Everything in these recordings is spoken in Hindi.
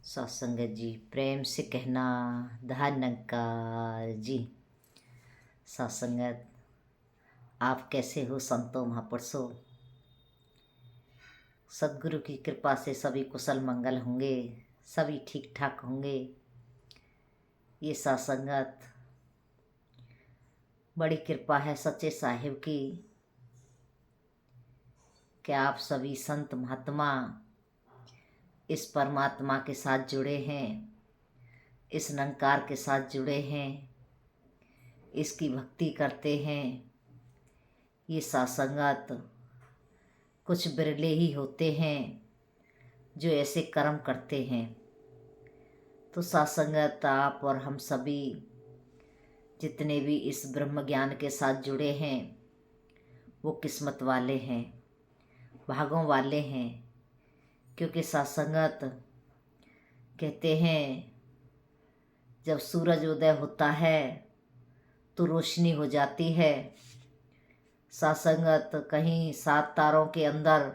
सत्संगत जी, प्रेम से कहना धन्यकार जी। सत्संगत, आप कैसे हो संतों महापुरुषों? सदगुरु की कृपा से सभी कुशल मंगल होंगे, सभी ठीक ठाक होंगे। ये सत्संगत बड़ी कृपा है सच्चे साहिब की कि आप सभी संत महात्मा इस परमात्मा के साथ जुड़े हैं, इस निरंकार के साथ जुड़े हैं, इसकी भक्ति करते हैं। ये सत्संगत कुछ बिरले ही होते हैं जो ऐसे कर्म करते हैं। तो सत्संगत, आप और हम सभी जितने भी इस ब्रह्म ज्ञान के साथ जुड़े हैं वो किस्मत वाले हैं, भागों वाले हैं। क्योंकि सत्संगत कहते हैं जब सूरज उदय होता है तो रोशनी हो जाती है। सत्संगत कहीं 7 तारों के अंदर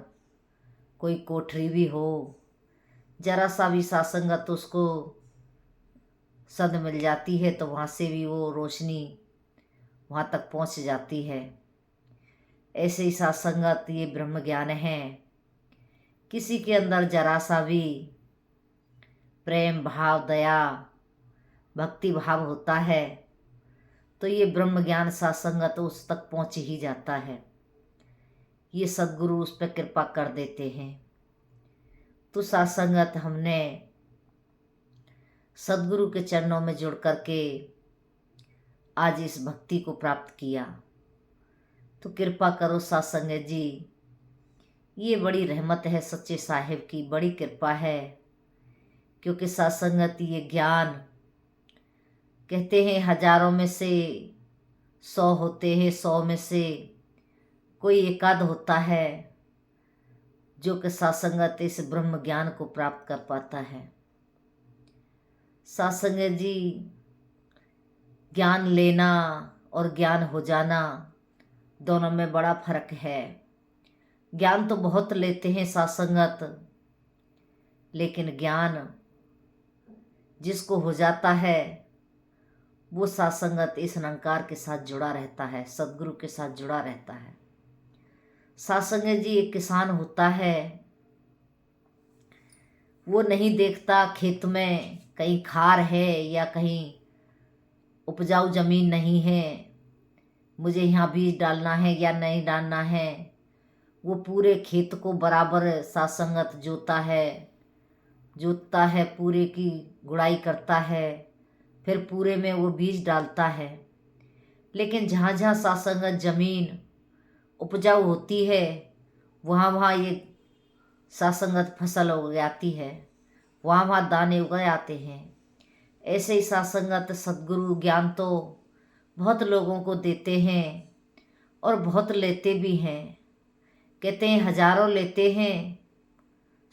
कोई कोठरी भी हो, जरा सा भी सत्संगत उसको सद मिल जाती है तो वहाँ से भी वो रोशनी वहाँ तक पहुँच जाती है। ऐसे ही सत्संगत ये ब्रह्म ज्ञान है। किसी के अंदर जरा सा भी प्रेम भाव, दया, भक्ति भाव होता है तो ये ब्रह्म ज्ञान सत्संगत उस तक पहुँच ही जाता है। ये सद्गुरु उस पर कृपा कर देते हैं। तो सत्संगत हमने सद्गुरु के चरणों में जुड़ करके आज इस भक्ति को प्राप्त किया। तो कृपा करो सत्संगत जी, ये बड़ी रहमत है सच्चे साहिब की, बड़ी कृपा है। क्योंकि सत्संगत ये ज्ञान कहते हैं हजारों में से 100 होते हैं, 100 में से कोई एकाध होता है जो कि सत्संगत इस ब्रह्म ज्ञान को प्राप्त कर पाता है। सत्संगत जी, ज्ञान लेना और ज्ञान हो जाना दोनों में बड़ा फर्क है। ज्ञान तो बहुत लेते हैं सत्संगत, लेकिन ज्ञान जिसको हो जाता है वो सत्संगत इस निरंकार के साथ जुड़ा रहता है, सद्गुरु के साथ जुड़ा रहता है। सत्संगत जी, एक किसान होता है, वो नहीं देखता खेत में कहीं खार है या कहीं उपजाऊ जमीन नहीं है, मुझे यहाँ बीज डालना है या नहीं डालना है। वो पूरे खेत को बराबर सत्संगत जोतता है, पूरे की गुड़ाई करता है, फिर पूरे में वो बीज डालता है। लेकिन जहाँ जहाँ सत्संगत जमीन उपजाऊ होती है वहाँ वहाँ ये सत्संगत फसल उग जाती है, वहाँ वहाँ दाने उग आते हैं। ऐसे ही सत्संगत सद्गुरु ज्ञान तो बहुत लोगों को देते हैं और बहुत लेते भी हैं। कहते हैं हजारों लेते हैं,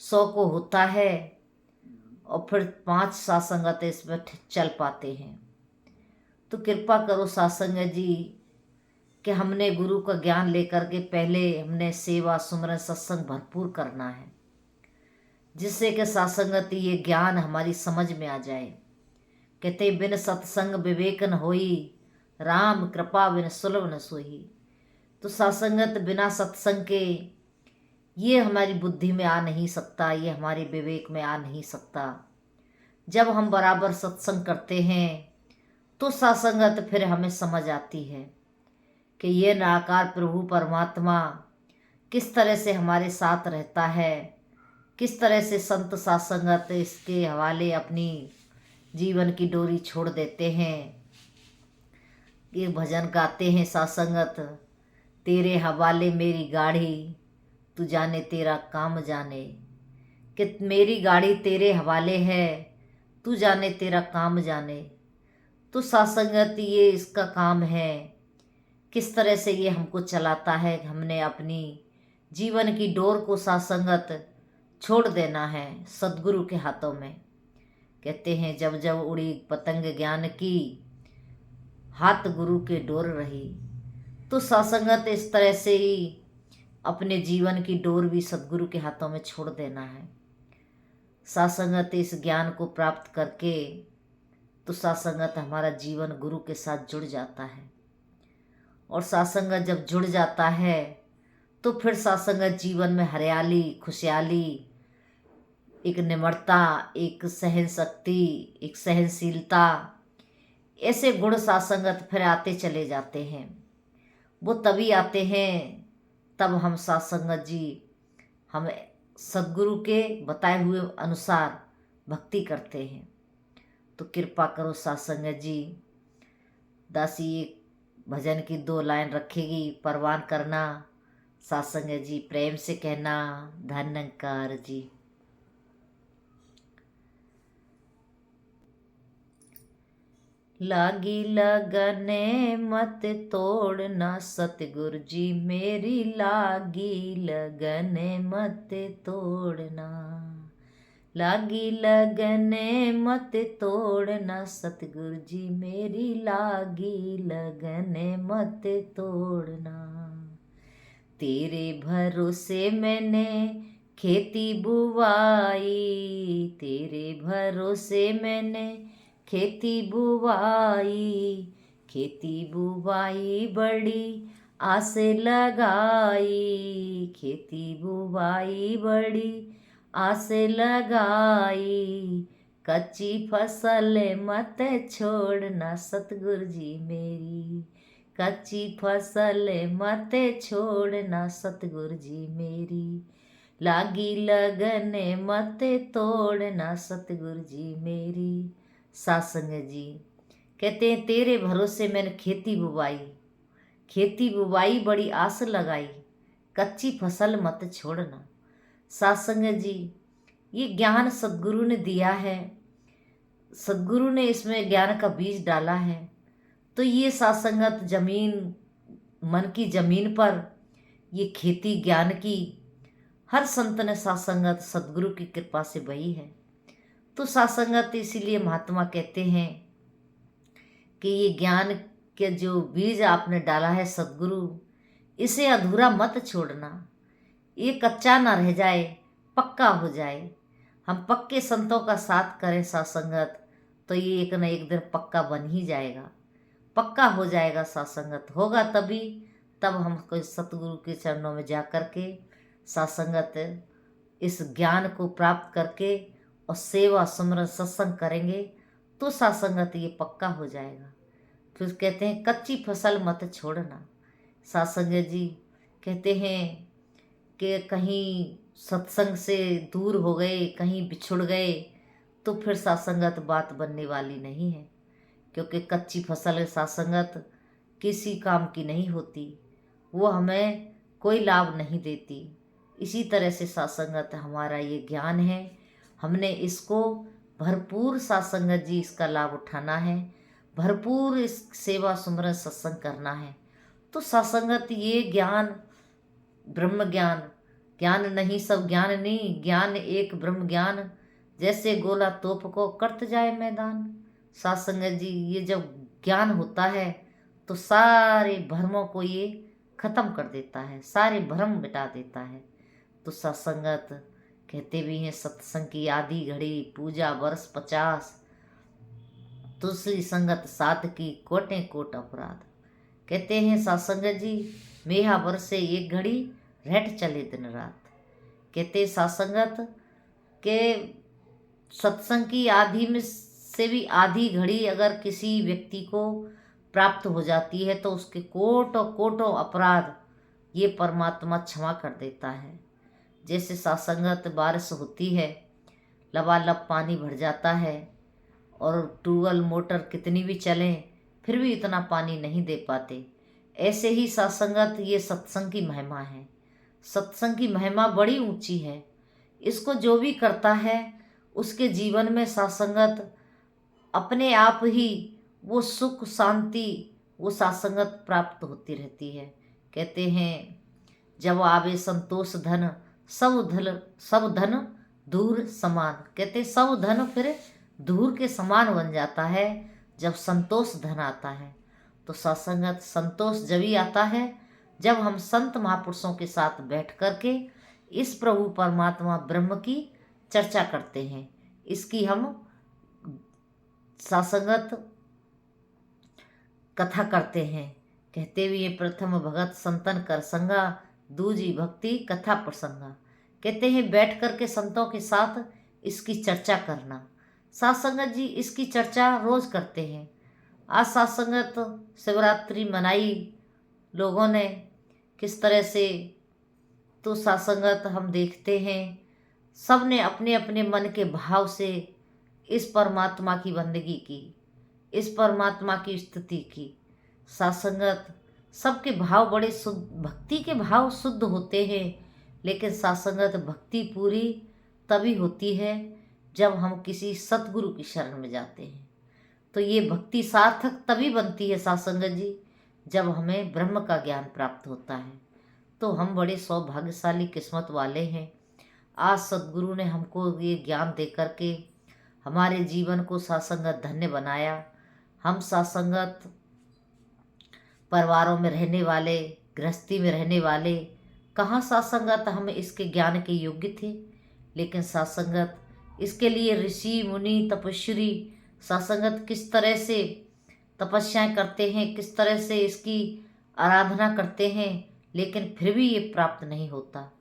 100 को होता है और फिर 5 सत्संगत इसमें चल पाते हैं। तो कृपा करो सत्संगत जी कि हमने गुरु का ज्ञान लेकर के पहले हमने सेवा सुमरन सत्संग भरपूर करना है, जिससे कि सत्संगत ये ज्ञान हमारी समझ में आ जाए। कहते बिन सत्संग विवेक न होई, राम कृपा बिन सुलभ न सोई। तो सत्संगत बिना सत्संग के ये हमारी बुद्धि में आ नहीं सकता, ये हमारे विवेक में आ नहीं सकता। जब हम बराबर सत्संग करते हैं तो सत्संगत फिर हमें समझ आती है कि ये निराकार प्रभु परमात्मा किस तरह से हमारे साथ रहता है, किस तरह से संत सत्संगत इसके हवाले अपनी जीवन की डोरी छोड़ देते हैं। ये भजन गाते हैं सत्संगत, तेरे हवाले मेरी गाड़ी, तू जाने तेरा काम जाने। कि मेरी गाड़ी तेरे हवाले है, तू जाने तेरा काम जाने। तो सत्संगत ये इसका काम है, किस तरह से ये हमको चलाता है। हमने अपनी जीवन की डोर को सत्संगत छोड़ देना है सद्गुरु के हाथों में। कहते हैं जब जब उड़ी पतंग ज्ञान की, हाथ गुरु के डोर रही। तो सत्संगत इस तरह से ही अपने जीवन की डोर भी सद्गुरु के हाथों में छोड़ देना है। सासंगत इस ज्ञान को प्राप्त करके तो सासंगत हमारा जीवन गुरु के साथ जुड़ जाता है। और सासंगत जब जुड़ जाता है तो फिर सासंगत जीवन में हरियाली, खुशहाली, एक निम्रता, एक सहन शक्ति, एक सहनशीलता, ऐसे गुण सासंगत फिर आते चले जाते हैं। वो तभी आते हैं तब हम सासंगत जी, हम सद्गुरु के बताए हुए अनुसार भक्ति करते हैं। तो कृपा करो सासंगत जी। दासी एक भजन की 2 लाइन रखेगी, परवान करना। सासंगत जी प्रेम से कहना, धन्यकार जी। लागी लगने मत तोड़ना सतगुरु जी मेरी, लागी लगने मत तोड़ना। लागी लगने मत तोड़ना सतगुरु जी मेरी, लागी लगने मत तोड़ना। तेरे भरोसे मैंने खेती बुवाई, तेरे भरोसे मैंने खेती बुवाई, खेती बुवाई बड़ी आस लगाई, खेती बुवाई बड़ी आस लगाई। कच्ची फसल मत छोड़ना सतगुरु जी मेरी, कच्ची फसल मत छोड़ना सतगुरु जी मेरी। लागी लगने मत तोड़ना सतगुरु जी मेरी। सासंगत जी कहते हैं तेरे भरोसे मैंने खेती बुवाई, खेती बुवाई बड़ी आस लगाई, कच्ची फसल मत छोड़ना। सासंगत जी ये ज्ञान सद्गुरु ने दिया है, सद्गुरु ने इसमें ज्ञान का बीज डाला है। तो ये सासंगत जमीन, मन की जमीन पर ये खेती ज्ञान की हर संत ने सासंगत सद्गुरु की कृपा से बही है। तो सासंगत इसीलिए महात्मा कहते हैं कि ये ज्ञान के जो बीज आपने डाला है सद्गुरु, इसे अधूरा मत छोड़ना। ये कच्चा ना रह जाए, पक्का हो जाए। हम पक्के संतों का साथ करें सासंगत, तो ये एक न एक दिन पक्का बन ही जाएगा, पक्का हो जाएगा। सासंगत होगा तभी, तब हम कोई सतगुरु के चरणों में जा कर के सासंगत इस ज्ञान को प्राप्त करके और सेवा सुमरन सत्संग करेंगे तो सासंगत ये पक्का हो जाएगा। फिर कहते हैं कच्ची फसल मत छोड़ना। सासंगत जी कहते हैं कि कहीं सत्संग से दूर हो गए, कहीं बिछुड़ गए, तो फिर सासंगत बात बनने वाली नहीं है, क्योंकि कच्ची फसल सासंगत किसी काम की नहीं होती, वो हमें कोई लाभ नहीं देती। इसी तरह से सासंगत हमारा ये ज्ञान है, हमने इसको भरपूर सासंगत जी इसका लाभ उठाना है, भरपूर इस सेवा सुमरन सत्संग करना है। तो सासंगत ये ज्ञान ब्रह्म ज्ञान, ज्ञान नहीं सब ज्ञान नहीं, ज्ञान एक ब्रह्म ज्ञान, जैसे गोला तोप को करत जाए मैदान। सासंगत जी ये जब ज्ञान होता है तो सारे भ्रमों को ये खत्म कर देता है, सारे भ्रम मिटा देता है। तो सत्संगत कहते भी हैं सत्संग की आधी घड़ी पूजा वर्ष 50, तुलसी संगत साथ की कोटे कोट अपराध। कहते हैं सासंगत जी मेहा वर्षे एक घड़ी रहट चले दिन रात। कहते सासंगत के सत्संग की आधी में से भी आधी घड़ी अगर किसी व्यक्ति को प्राप्त हो जाती है तो उसके कोटों कोटों अपराध ये परमात्मा क्षमा कर देता है। जैसे सासंगत बारिश होती है, लबालब पानी भर जाता है और ट्यूबवेल मोटर कितनी भी चलें फिर भी इतना पानी नहीं दे पाते, ऐसे ही सासंगत ये सत्संग की महिमा है। सत्संग की महिमा बड़ी ऊंची है, इसको जो भी करता है उसके जीवन में सासंगत अपने आप ही वो सुख शांति वो सासंगत प्राप्त होती रहती है। कहते हैं जब आवे संतोष धन सब धन दूर समान। कहते सब धन फिर दूर के समान बन जाता है जब संतोष धन आता है। तो सत्संगत संतोष जब ही आता है जब हम संत महापुरुषों के साथ बैठ कर के इस प्रभु परमात्मा ब्रह्म की चर्चा करते हैं। इसकी हम सासंगत कथा करते हैं। कहते हुए प्रथम भगत संतन कर संगा, दूजी भक्ति कथा प्रसंगा। कहते हैं बैठ कर के संतों के साथ इसकी चर्चा करना। साथ संगत जी इसकी चर्चा रोज करते हैं। आज साथ संगत शिवरात्रि मनाई लोगों ने किस तरह से, तो साथ संगत हम देखते हैं सब ने अपने अपने मन के भाव से इस परमात्मा की बंदगी की, इस परमात्मा की स्तुति की। साथ संगत सबके भाव बड़े शुद्ध, भक्ति के भाव शुद्ध होते हैं, लेकिन साथ संगत भक्ति पूरी तभी होती है जब हम किसी सतगुरु की शरण में जाते हैं। तो ये भक्ति सार्थक तभी बनती है साथ संगत जी जब हमें ब्रह्म का ज्ञान प्राप्त होता है। तो हम बड़े सौभाग्यशाली किस्मत वाले हैं। आज सतगुरु ने हमको ये ज्ञान दे कर के हमारे जीवन को सासंगत धन्य बनाया। हम सासंगत परिवारों में रहने वाले, गृहस्थी में रहने वाले, कहाँ सासंगत हम इसके ज्ञान के योग्य थे, लेकिन सासंगत इसके लिए ऋषि मुनि तपस्वी सासंगत किस तरह से तपस्याएं करते हैं, किस तरह से इसकी आराधना करते हैं, लेकिन फिर भी ये प्राप्त नहीं होता।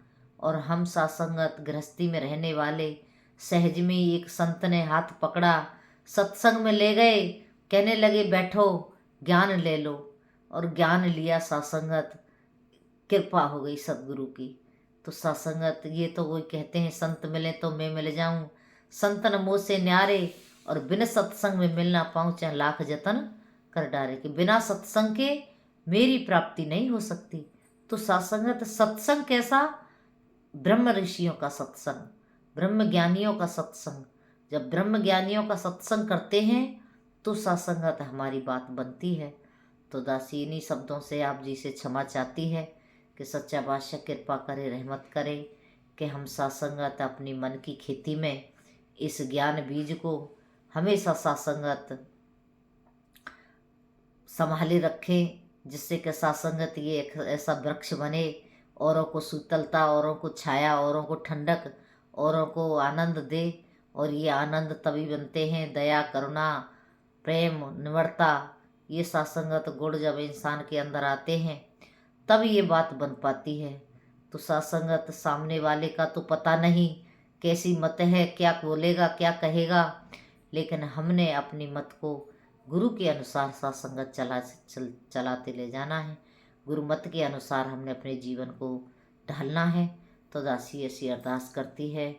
और हम सासंगत गृहस्थी में रहने वाले, सहज में ही एक संत ने हाथ पकड़ा, सत्संग में ले गए, कहने लगे बैठो ज्ञान ले लो, और ज्ञान लिया सासंगत, कृपा हो गई सतगुरु की। तो सासंगत ये तो वही कहते हैं संत मिले तो मैं मिल जाऊं, संतन मोह से न्यारे, और बिन सत्संग में मिलना पाऊं चाहे लाख जतन कर डारे, कि बिना सत्संग के मेरी प्राप्ति नहीं हो सकती। तो सासंगत सत्संग कैसा, ब्रह्म ऋषियों का सत्संग, ब्रह्म ज्ञानियों का सत्संग। जब ब्रह्म ज्ञानियों का सत्संग करते हैं तो सासंगत हमारी बात बनती है। तो दासी इन्हीं शब्दों से आप जी से क्षमा चाहती है कि सच्चा बादशाह कृपा करे, रहमत करे कि हम सासंगत अपनी मन की खेती में इस ज्ञान बीज को हमेशा सासंगत संभाले रखें, जिससे कि सासंगत ये एक ऐसा वृक्ष बने, औरों को शीतलता, औरों को छाया, औरों को ठंडक, औरों को आनंद दे। और ये आनंद तभी बनते हैं दया, करुणा, प्रेम, निम्रता, ये सासंगत गुण जब इंसान के अंदर आते हैं तब ये बात बन पाती है। तो सासंगत सामने वाले का तो पता नहीं कैसी मत है, क्या बोलेगा क्या कहेगा, लेकिन हमने अपनी मत को गुरु के अनुसार सासंगत चलाते ले जाना है। गुरु मत के अनुसार हमने अपने जीवन को ढालना है। तो दासी ऐसी अरदास करती है,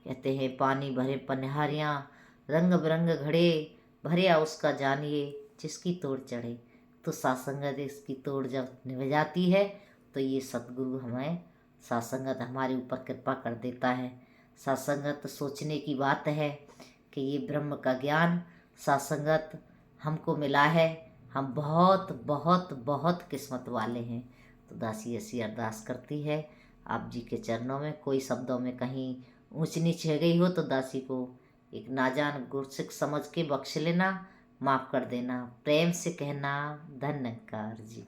कहते हैं पानी भरे पनिहारियाँ, रंग बिरंग घड़े, भरिया उसका जानिए जिसकी तोड़ चढ़े। तो सासंगत इसकी तोड़ जब निभ जाती है तो ये सतगुरु हमें सासंगत हमारे ऊपर कृपा कर देता है। सासंगत सोचने की बात है कि ये ब्रह्म का ज्ञान सासंगत हमको मिला है, हम बहुत बहुत बहुत किस्मत वाले हैं। तो दासी ऐसी अरदास करती है आप जी के चरणों में, कोई शब्दों में कहीं ऊंच नीच हो गई हो तो दासी को एक नाजान गुरसिक समझ के बख्श लेना, माफ़ कर देना, प्रेम से कहना धन्यकार जी।